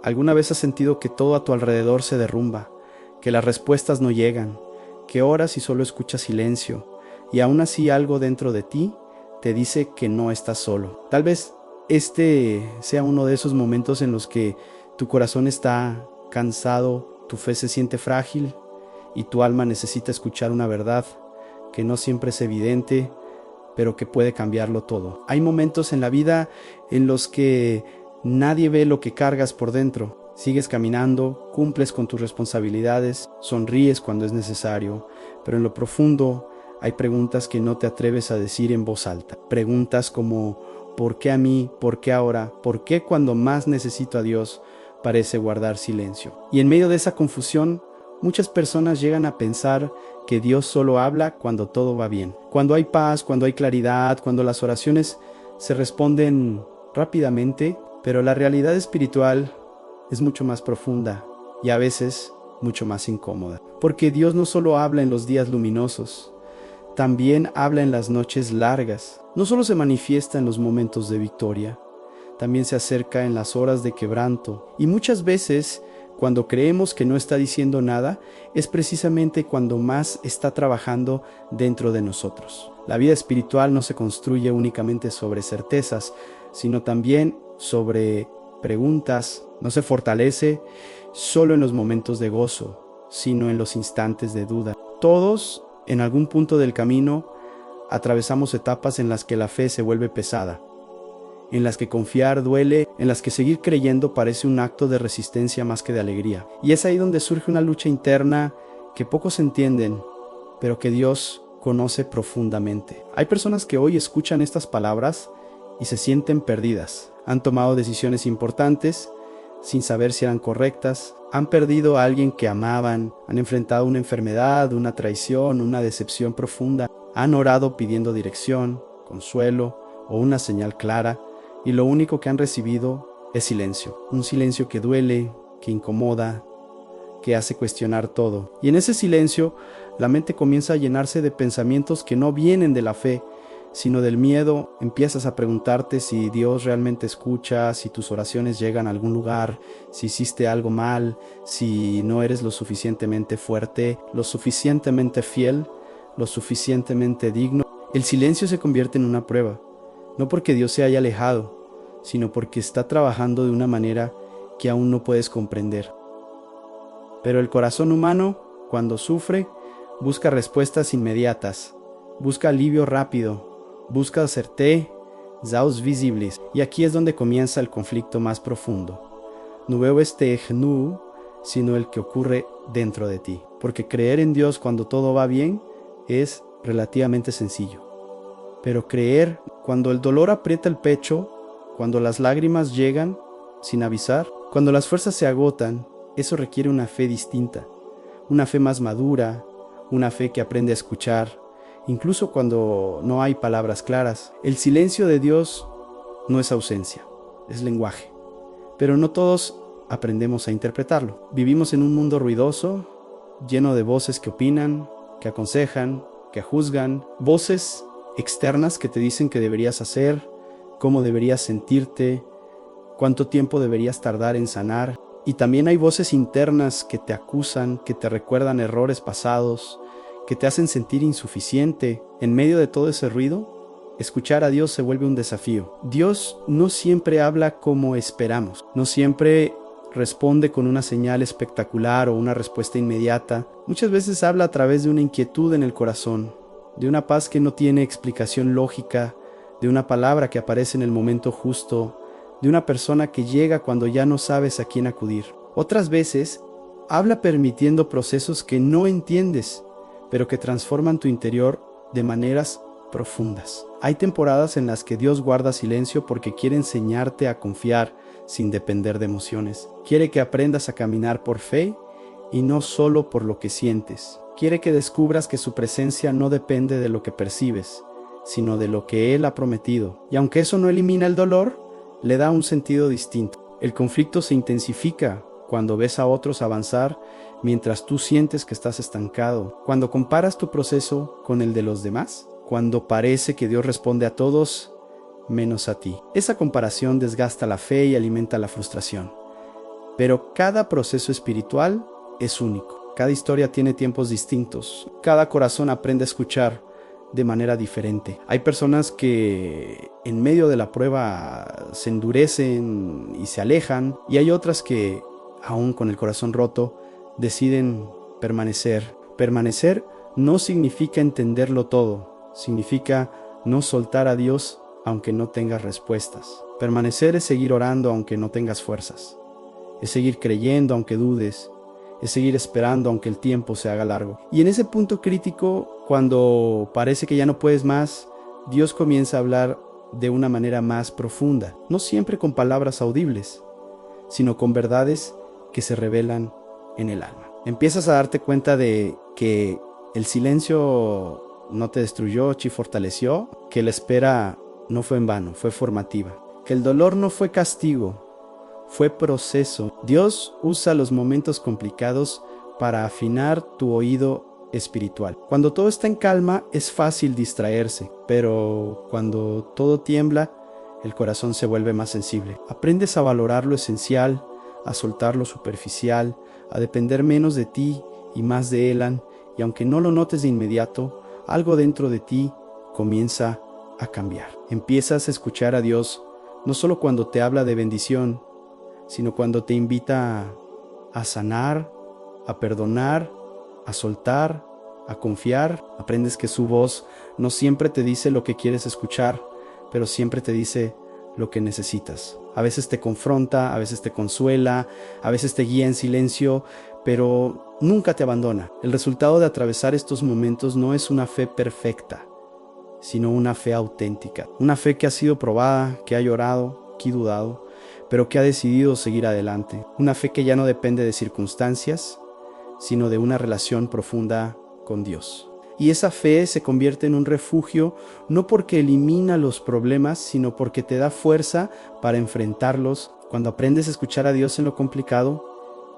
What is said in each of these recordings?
¿Alguna vez has sentido que todo a tu alrededor se derrumba, que las respuestas no llegan, que oras y solo escuchas silencio, y aún así algo dentro de ti te dice que no estás solo? Tal vez este sea uno de esos momentos en los que tu corazón está cansado, tu fe se siente frágil y tu alma necesita escuchar una verdad que no siempre es evidente, pero que puede cambiarlo todo. Hay momentos en la vida en los que nadie ve lo que cargas por dentro. Sigues caminando, cumples con tus responsabilidades, sonríes cuando es necesario, pero en lo profundo hay preguntas que no te atreves a decir en voz alta. Preguntas como ¿por qué a mí? ¿Por qué ahora? ¿Por qué cuando más necesito a Dios parece guardar silencio? Y en medio de esa confusión, muchas personas llegan a pensar que Dios solo habla cuando todo va bien. Cuando hay paz, cuando hay claridad, cuando las oraciones se responden rápidamente, pero la realidad espiritual es mucho más profunda y a veces mucho más incómoda. Porque Dios no solo habla en los días luminosos, también habla en las noches largas. No solo se manifiesta en los momentos de victoria, también se acerca en las horas de quebranto. Y muchas veces, cuando creemos que no está diciendo nada, es precisamente cuando más está trabajando dentro de nosotros. La vida espiritual no se construye únicamente sobre certezas, sino también sobre preguntas. No se fortalece solo en los momentos de gozo, sino en los instantes de duda. Todos, en algún punto del camino, atravesamos etapas en las que la fe se vuelve pesada, en las que confiar duele, en las que seguir creyendo parece un acto de resistencia más que de alegría. Y es ahí donde surge una lucha interna que pocos entienden, pero que Dios conoce profundamente. Hay personas que hoy escuchan estas palabras y se sienten perdidas. Han tomado decisiones importantes sin saber si eran correctas, han perdido a alguien que amaban, han enfrentado una enfermedad, una traición, una decepción profunda, han orado pidiendo dirección, consuelo o una señal clara, y lo único que han recibido es silencio. Un silencio que duele, que incomoda, que hace cuestionar todo. Y en ese silencio, la mente comienza a llenarse de pensamientos que no vienen de la fe, sino del miedo. Empiezas a preguntarte si Dios realmente escucha, si tus oraciones llegan a algún lugar, si hiciste algo mal, si no eres lo suficientemente fuerte, lo suficientemente fiel, lo suficientemente digno. El silencio se convierte en una prueba, no porque Dios se haya alejado, sino porque está trabajando de una manera que aún no puedes comprender. Pero el corazón humano, cuando sufre, busca respuestas inmediatas, busca alivio rápido, busca certé, zaus visibles. Y aquí es donde comienza el conflicto más profundo. No veo este gnu, sino el que ocurre dentro de ti. Porque creer en Dios cuando todo va bien es relativamente sencillo. Pero creer cuando el dolor aprieta el pecho, cuando las lágrimas llegan sin avisar, cuando las fuerzas se agotan, eso requiere una fe distinta, una fe más madura, una fe que aprende a escuchar, incluso cuando no hay palabras claras. El silencio de Dios no es ausencia, es lenguaje, pero no todos aprendemos a interpretarlo. Vivimos en un mundo ruidoso, lleno de voces que opinan, que aconsejan, que juzgan, voces externas que te dicen qué deberías hacer, cómo deberías sentirte, cuánto tiempo deberías tardar en sanar. Y también hay voces internas que te acusan, que te recuerdan errores pasados, que te hacen sentir insuficiente. En medio de todo ese ruido, escuchar a Dios se vuelve un desafío. Dios no siempre habla como esperamos, no siempre responde con una señal espectacular o una respuesta inmediata. Muchas veces habla a través de una inquietud en el corazón, de una paz que no tiene explicación lógica, de una palabra que aparece en el momento justo, de una persona que llega cuando ya no sabes a quién acudir. Otras veces, habla permitiendo procesos que no entiendes, pero que transforman tu interior de maneras profundas. Hay temporadas en las que Dios guarda silencio porque quiere enseñarte a confiar sin depender de emociones. Quiere que aprendas a caminar por fe y no solo por lo que sientes. Quiere que descubras que su presencia no depende de lo que percibes, sino de lo que Él ha prometido. Y aunque eso no elimina el dolor, le da un sentido distinto. El conflicto se intensifica cuando ves a otros avanzar mientras tú sientes que estás estancado. Cuando comparas tu proceso con el de los demás. Cuando parece que Dios responde a todos menos a ti. Esa comparación desgasta la fe y alimenta la frustración. Pero cada proceso espiritual es único. Cada historia tiene tiempos distintos. Cada corazón aprende a escuchar de manera diferente. Hay personas que en medio de la prueba se endurecen y se alejan, y hay otras que, aún con el corazón roto, deciden permanecer. Permanecer no significa entenderlo todo, significa no soltar a Dios aunque no tengas respuestas. Permanecer es seguir orando aunque no tengas fuerzas. Es seguir creyendo aunque dudes. Es seguir esperando aunque el tiempo se haga largo. Y en ese punto crítico, cuando parece que ya no puedes más, Dios comienza a hablar de una manera más profunda. No siempre con palabras audibles, sino con verdades que se revelan en el alma. Empiezas a darte cuenta de que el silencio no te destruyó, te fortaleció, que la espera no fue en vano, fue formativa, que el dolor no fue castigo, fue proceso. Dios usa los momentos complicados para afinar tu oído espiritual. Cuando todo está en calma es fácil distraerse, pero cuando todo tiembla, el corazón se vuelve más sensible. Aprendes a valorar lo esencial, a soltar lo superficial, a depender menos de ti y más de Él, y aunque no lo notes de inmediato, algo dentro de ti comienza a cambiar. Empiezas a escuchar a Dios no solo cuando te habla de bendición, sino cuando te invita a sanar, a perdonar, a soltar, a confiar. Aprendes que su voz no siempre te dice lo que quieres escuchar, pero siempre te dice lo que necesitas. A veces te confronta, a veces te consuela, a veces te guía en silencio, pero nunca te abandona. El resultado de atravesar estos momentos no es una fe perfecta, sino una fe auténtica. Una fe que ha sido probada, que ha llorado, que ha dudado, pero que ha decidido seguir adelante. Una fe que ya no depende de circunstancias, sino de una relación profunda con Dios. Y esa fe se convierte en un refugio no porque elimina los problemas, sino porque te da fuerza para enfrentarlos. Cuando aprendes a escuchar a Dios en lo complicado,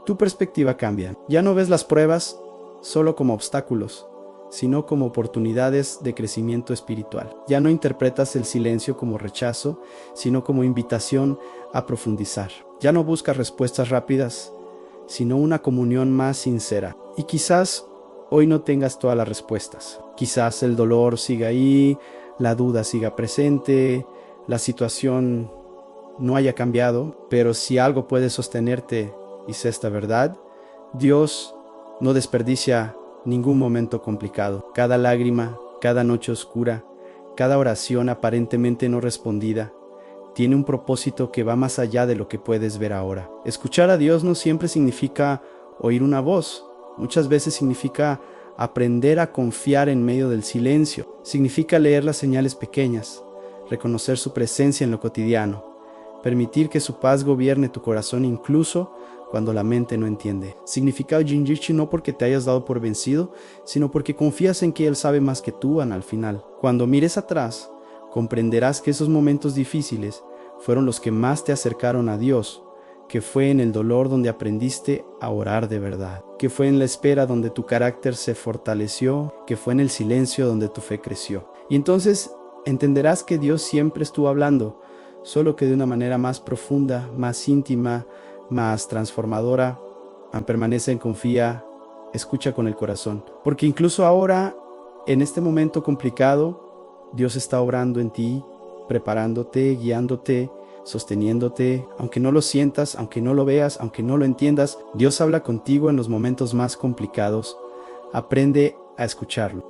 tu perspectiva cambia. Ya no ves las pruebas solo como obstáculos, sino como oportunidades de crecimiento espiritual. Ya no interpretas el silencio como rechazo, sino como invitación a profundizar. Ya no buscas respuestas rápidas, sino una comunión más sincera. Y quizás hoy no tengas todas las respuestas. Quizás el dolor siga ahí, la duda siga presente, la situación no haya cambiado, pero si algo puede sostenerte y es esta verdad, Dios no desperdicia ningún momento complicado. Cada lágrima, cada noche oscura, cada oración aparentemente no respondida, tiene un propósito que va más allá de lo que puedes ver ahora. Escuchar a Dios no siempre significa oír una voz. Muchas veces significa aprender a confiar en medio del silencio. Significa leer las señales pequeñas, reconocer su presencia en lo cotidiano, permitir que su paz gobierne tu corazón incluso cuando la mente no entiende. Significa Jinjichi no porque te hayas dado por vencido, sino porque confías en que Él sabe más que tú al final. Cuando mires atrás, comprenderás que esos momentos difíciles fueron los que más te acercaron a Dios, que fue en el dolor donde aprendiste a orar de verdad, que fue en la espera donde tu carácter se fortaleció, que fue en el silencio donde tu fe creció. Y entonces entenderás que Dios siempre estuvo hablando, solo que de una manera más profunda, más íntima, más transformadora. Permanece, confía, escucha con el corazón. Porque incluso ahora, en este momento complicado, Dios está obrando en ti, preparándote, guiándote, sosteniéndote, aunque no lo sientas, aunque no lo veas, aunque no lo entiendas. Dios habla contigo en los momentos más complicados. Aprende a escucharlo.